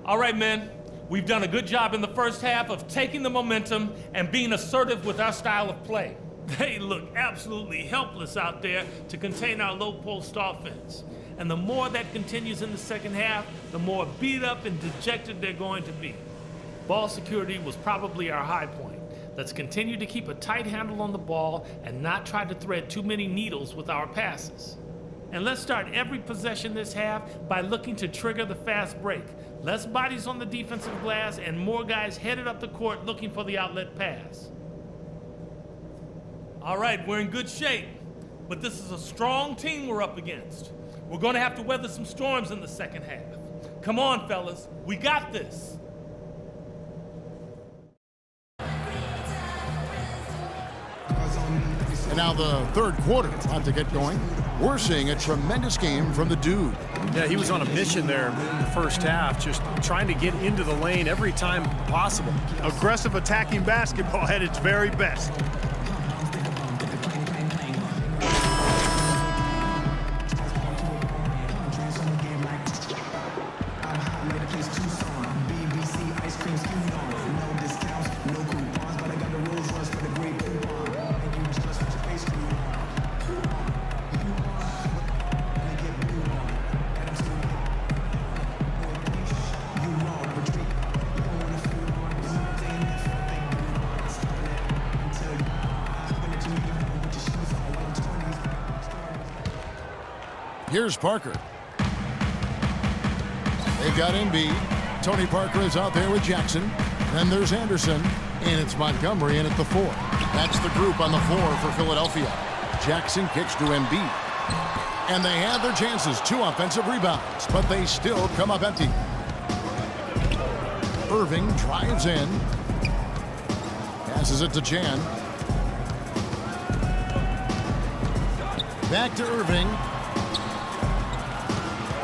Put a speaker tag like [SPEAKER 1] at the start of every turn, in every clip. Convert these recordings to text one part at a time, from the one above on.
[SPEAKER 1] All right, men. We've done a good job in the first half of taking the momentum and being assertive with our style of play.
[SPEAKER 2] They look absolutely helpless out there to contain our low-post offense. And the more that continues in the second half, the more beat up and dejected they're going to be. Ball security was probably our high point. Let's continue to keep a tight handle on the ball and not try to thread too many needles with our passes. And let's start every possession this half by looking to trigger the fast break. Less bodies on the defensive glass and more guys headed up the court looking for the outlet pass.
[SPEAKER 1] All right, we're in good shape, but this is a strong team we're up against. We're going to have to weather some storms in the second half. Come on, fellas, we got this.
[SPEAKER 3] And now the third quarter about to get going. We're seeing a tremendous game from the dude.
[SPEAKER 4] Yeah, he was on a mission there in the first half, just trying to get into the lane every time possible.
[SPEAKER 5] Aggressive attacking basketball at its very best.
[SPEAKER 3] Here's Parker. They've got Embiid. Tony Parker is out there with Jackson. Then there's Anderson. And it's Montgomery in at the 4. That's the group on the floor for Philadelphia. Jackson kicks to Embiid. And they have their chances. 2 offensive rebounds. But they still come up empty. Irving drives in. Passes it to Chan. Back to Irving.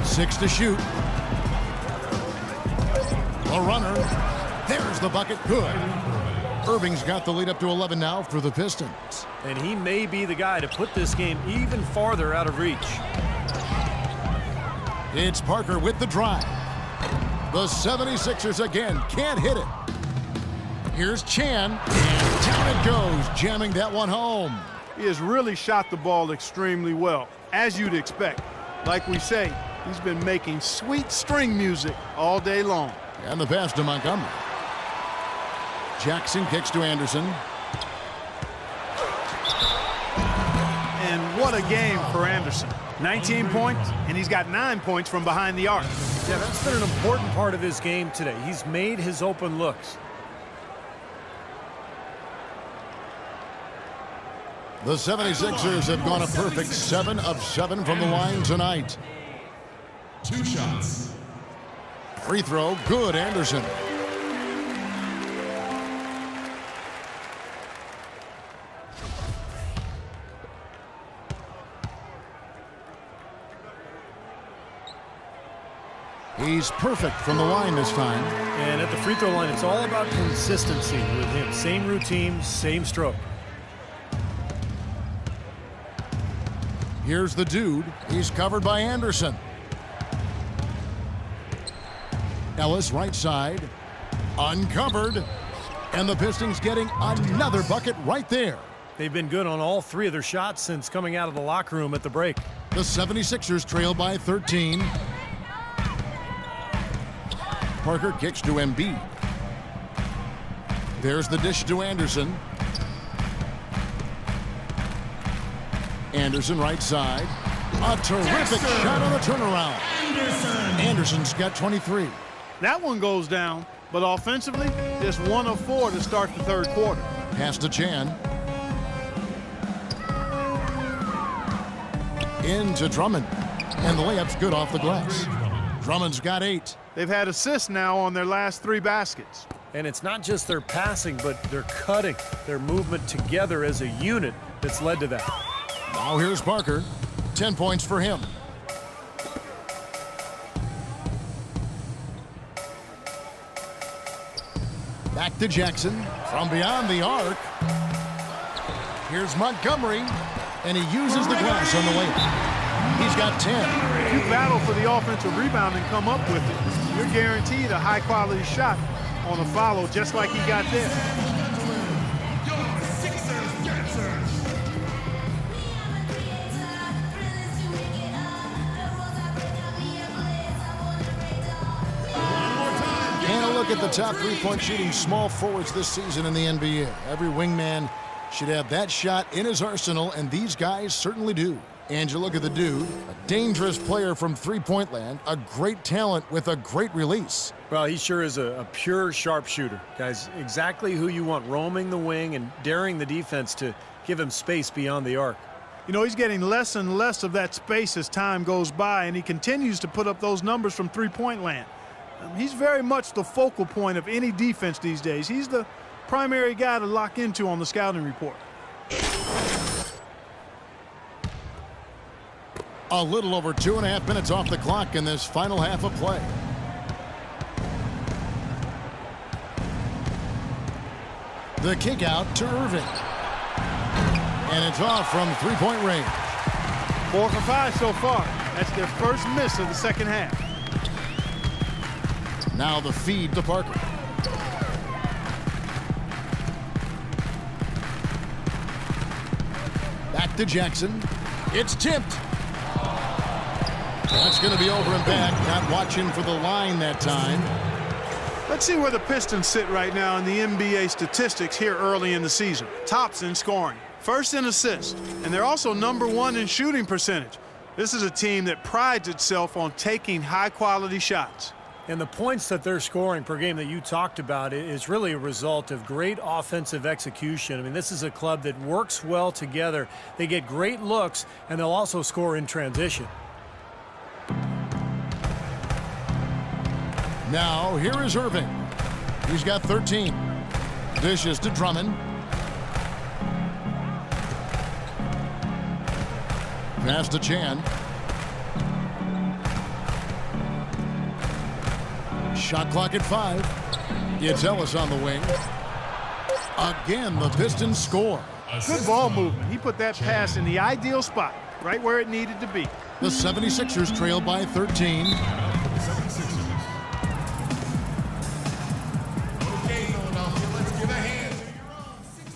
[SPEAKER 3] 6 to shoot. A runner. There's the bucket. Good. Irving's got the lead up to 11 now for the Pistons.
[SPEAKER 4] And he may be the guy to put this game even farther out of reach.
[SPEAKER 3] It's Parker with the drive. The 76ers again can't hit it. Here's Chan. And down it goes, jamming that one home.
[SPEAKER 5] He has really shot the ball extremely well, as you'd expect. Like we say, he's been making sweet string music all day long.
[SPEAKER 3] And the pass to Montgomery. Jackson kicks to Anderson.
[SPEAKER 5] And what a game for Anderson. 19 points, and he's got 9 points from behind the arc.
[SPEAKER 4] Yeah, that's been an important part of his game today. He's made his open looks.
[SPEAKER 3] The 76ers have gone a perfect 7 of 7 from the line tonight.
[SPEAKER 6] 2 shots.
[SPEAKER 3] Free throw, good, Anderson. He's perfect from the line this time.
[SPEAKER 4] And at the free throw line, it's all about consistency with him. Same routine, same stroke.
[SPEAKER 3] Here's the dude. He's covered by Anderson. Ellis right side. Uncovered. And the Pistons getting another bucket right there.
[SPEAKER 4] They've been good on all 3 of their shots since coming out of the locker room at the break.
[SPEAKER 3] The 76ers trail by 13. Parker kicks to Embiid. There's the dish to Anderson. Anderson right side. A terrific shot on the turnaround. Anderson's got 23.
[SPEAKER 5] That one goes down, but offensively, just 1 of 4 to start the third quarter.
[SPEAKER 3] Pass to Chan. Into Drummond. And the layup's good off the glass. Drummond's got 8.
[SPEAKER 5] They've had assists now on their last 3 baskets.
[SPEAKER 4] And it's not just their passing, but their cutting, their movement together as a unit that's led to that.
[SPEAKER 3] Now here's Parker. 10 points for him. Back to Jackson from beyond the arc. Here's Montgomery, and he uses the glass on the layup. He's got 10.
[SPEAKER 5] If you battle for the offensive rebound and come up with it, you're guaranteed a high-quality shot on a follow, just like he got there.
[SPEAKER 6] Your Sixers dancers.
[SPEAKER 3] And a look at the top three-point shooting small forwards this season in the NBA. Every wingman should have that shot in his arsenal, and these guys certainly do. And you look at the dude, a dangerous player from three-point land, a great talent with a great release.
[SPEAKER 4] Well, he sure is a pure sharpshooter. Guys, exactly who you want roaming the wing and daring the defense to give him space beyond the arc.
[SPEAKER 5] You know, he's getting less and less of that space as time goes by, and he continues to put up those numbers from three-point land. He's very much the focal point of any defense these days. He's the primary guy to lock into on the scouting report.
[SPEAKER 3] A little over 2.5 minutes off the clock in this final half of play. The kick out to Irving. And it's off from three-point range.
[SPEAKER 5] 4 for 5 so far. That's their first miss of the second half.
[SPEAKER 3] Now the feed to Parker. Back to Jackson. It's tipped. That's going to be over and back. Not watching for the line that time.
[SPEAKER 5] Let's see where the Pistons sit right now in the NBA statistics here early in the season. Tops in scoring, first in assists, and they're also #1 in shooting percentage. This is a team that prides itself on taking high-quality shots.
[SPEAKER 4] And the points that they're scoring per game that you talked about is really a result of great offensive execution. I mean, this is a club that works well together. They get great looks, and they'll also score in transition.
[SPEAKER 3] Now, here is Irving. He's got 13. Dishes to Drummond. Pass to Chan. Shot clock at 5. It's Ellis on the wing. Again, the Pistons score.
[SPEAKER 5] Good ball movement. He put that pass in the ideal spot, right where it needed to be.
[SPEAKER 3] The 76ers trail by 13.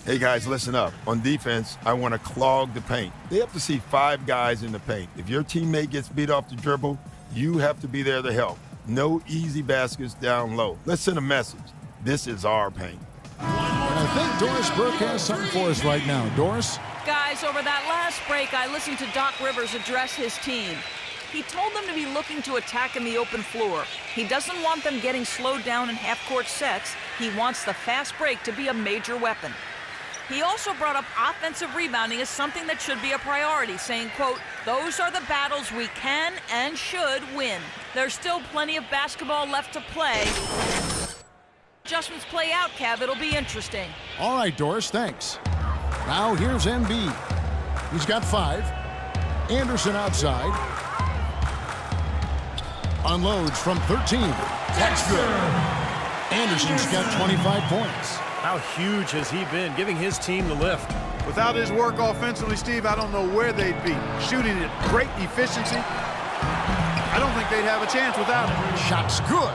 [SPEAKER 7] Hey guys, listen up. On defense, I want to clog the paint. They have to see 5 guys in the paint. If your teammate gets beat off the dribble, you have to be there to help. No easy baskets down low. Let's send a message. This is our paint.
[SPEAKER 3] And I think Doris Burke has something for us right now. Doris?
[SPEAKER 8] Guys, over that last break, I listened to Doc Rivers address his team. He told them to be looking to attack in the open floor. He doesn't want them getting slowed down in half-court sets. He wants the fast break to be a major weapon. He also brought up offensive rebounding as something that should be a priority, saying, quote, "Those are the battles we can and should win. There's still plenty of basketball left to play." Adjustments play out, Kev. It'll be interesting.
[SPEAKER 3] All right, Doris, thanks. Now here's Embiid. He's got 5. Anderson outside. Unloads from 13. That's good. Anderson's got 25 points.
[SPEAKER 4] How huge has he been, giving his team the lift?
[SPEAKER 5] Without his work offensively, Steve, I don't know where they'd be. Shooting at great efficiency. I don't think they'd have a chance without it.
[SPEAKER 3] Shot's good.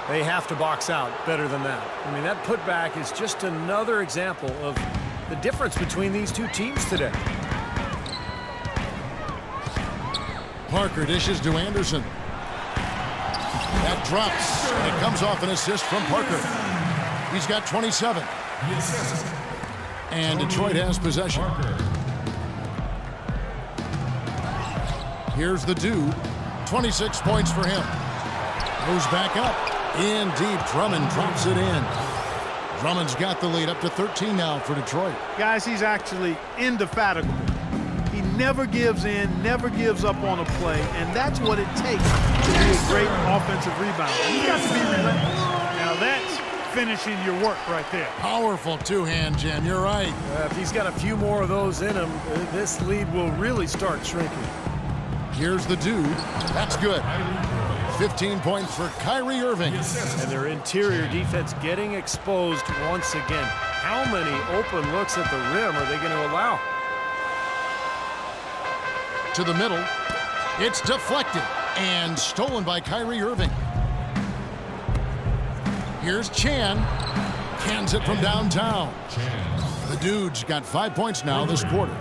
[SPEAKER 4] They have to box out better than that. I mean, that putback is just another example of the difference between these two teams today.
[SPEAKER 3] Parker dishes to Anderson. That drops, and it comes off an assist from Parker. He's got 27. And Detroit has possession. Here's the dude. 26 points for him. Goes back up. In deep. Drummond drops it in. Drummond's got the lead up to 13 now for Detroit.
[SPEAKER 5] Guys, he's actually indefatigable. He never gives in, never gives up on a play, and that's what it takes to be a great offensive rebounder. He's got to be relentless. Now that's finishing your work right there.
[SPEAKER 3] Powerful two-hand jam. You're right.
[SPEAKER 4] If he's got a few more of those in him, this lead will really start shrinking.
[SPEAKER 3] Here's the dude. That's good. 15 points for Kyrie Irving.
[SPEAKER 4] And their interior defense getting exposed once again. How many open looks at the rim are they going to allow?
[SPEAKER 3] To the middle. It's deflected and stolen by Kyrie Irving. Here's Chan. Cans it from downtown. The Dudes got 5 points now this quarter.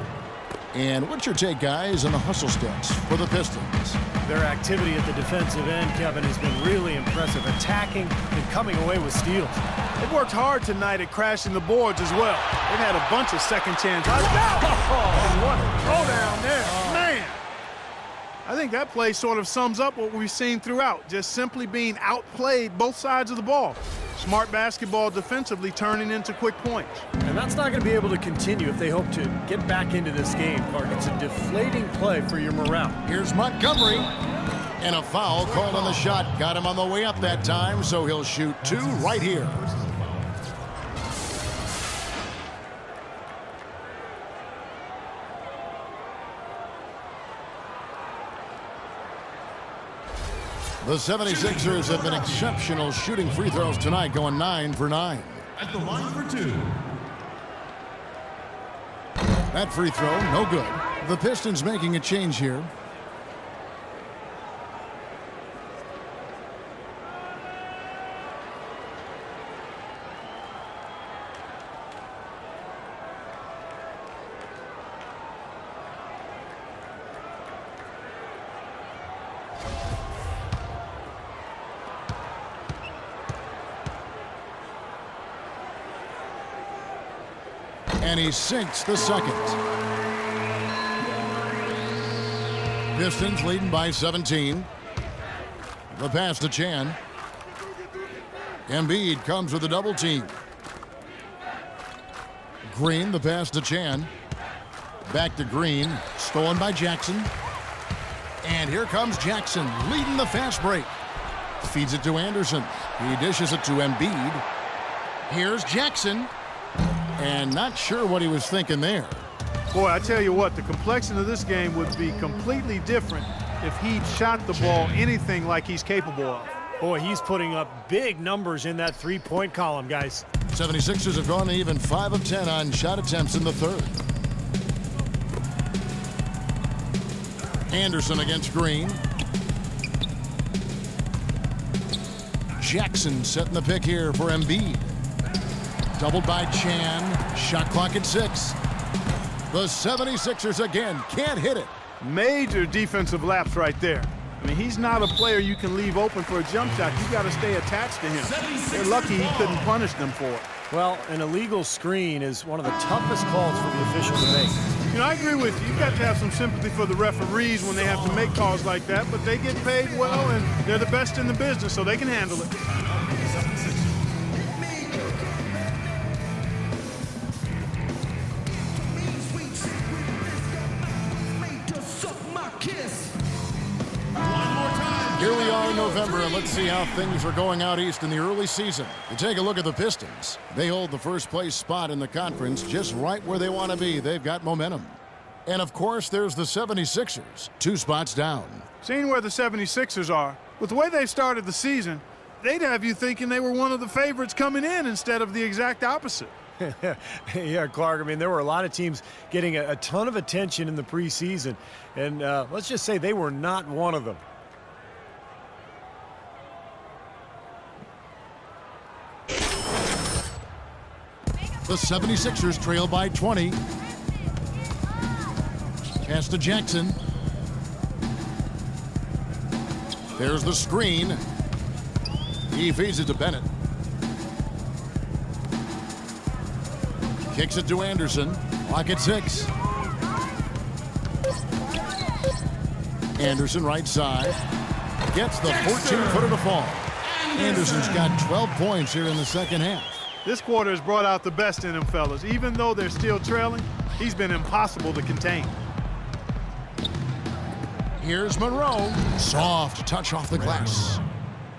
[SPEAKER 3] And what's your take, guys, on the hustle stats for the Pistons?
[SPEAKER 4] Their activity at the defensive end, Kevin, has been really impressive, attacking and coming away with steals.
[SPEAKER 5] They've worked hard tonight at crashing the boards as well. They've had a bunch of second chance. What a throwdown there. Man! I think that play sort of sums up what we've seen throughout, just simply being outplayed both sides of the ball. Smart basketball defensively turning into quick points.
[SPEAKER 4] And that's not going to be able to continue if they hope to get back into this game, Clark. It's a deflating play for your morale.
[SPEAKER 3] Here's Montgomery. And a foul called on the shot. Got him on the way up that time, so he'll shoot 2 right here. The 76ers have been exceptional shooting free throws tonight, going 9 for 9.
[SPEAKER 6] At the line for 2.
[SPEAKER 3] That free throw, no good. The Pistons making a change here. And he sinks the second. Pistons leading by 17. The pass to Chan. Embiid comes with a double team. Green, the pass to Chan. Back to Green. Stolen by Jackson. And here comes Jackson leading the fast break. Feeds it to Anderson. He dishes it to Embiid. Here's Jackson. And not sure what he was thinking there.
[SPEAKER 5] Boy, I tell you what, the complexion of this game would be completely different if he'd shot the ball anything like he's capable of.
[SPEAKER 4] Boy, he's putting up big numbers in that three-point column, guys.
[SPEAKER 3] 76ers have gone even 5 of 10 on shot attempts in the third. Anderson against Green. Jackson setting the pick here for Embiid. Doubled by Chan. Shot clock at 6. The 76ers again can't hit it.
[SPEAKER 5] Major defensive lapse right there. I mean, he's not a player you can leave open for a jump shot. You got to stay attached to him. They're lucky he couldn't punish them for it.
[SPEAKER 4] Well, an illegal screen is one of the toughest calls for the official to make.
[SPEAKER 5] You know, I agree with you. You've got to have some sympathy for the referees when they have to make calls like that, but they get paid well, and they're the best in the business, so they can handle it.
[SPEAKER 3] Here we are in November, and let's see how things are going out east in the early season. You take a look at the Pistons. They hold the first place spot in the conference just right where they want to be. They've got momentum. And, of course, there's the 76ers, 2 spots down.
[SPEAKER 5] Seeing where the 76ers are, with the way they started the season, they'd have you thinking they were one of the favorites coming in instead of the exact opposite.
[SPEAKER 4] Yeah, Clark, I mean, there were a lot of teams getting a ton of attention in the preseason, and let's just say they were not one of them.
[SPEAKER 3] The 76ers trail by 20. Pass to Jackson. There's the screen. He feeds it to Bennett. Kicks it to Anderson. Clock at 6. Anderson right side. Gets the 14-footer to fall. Anderson's got 12 points here in the second half.
[SPEAKER 5] This quarter has brought out the best in him, fellas. Even though they're still trailing, he's been impossible to contain.
[SPEAKER 3] Here's Monroe. Soft touch off the glass.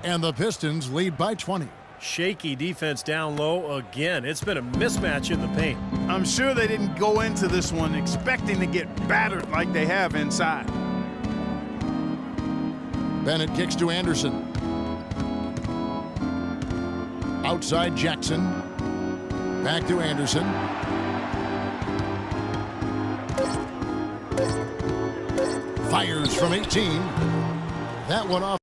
[SPEAKER 3] And the Pistons lead by 20.
[SPEAKER 4] Shaky defense down low again. It's been a mismatch in the paint.
[SPEAKER 5] I'm sure they didn't go into this one expecting to get battered like they have inside.
[SPEAKER 3] Bennett kicks to Anderson. Outside Jackson. Back to Anderson. Fires from 18. That one off.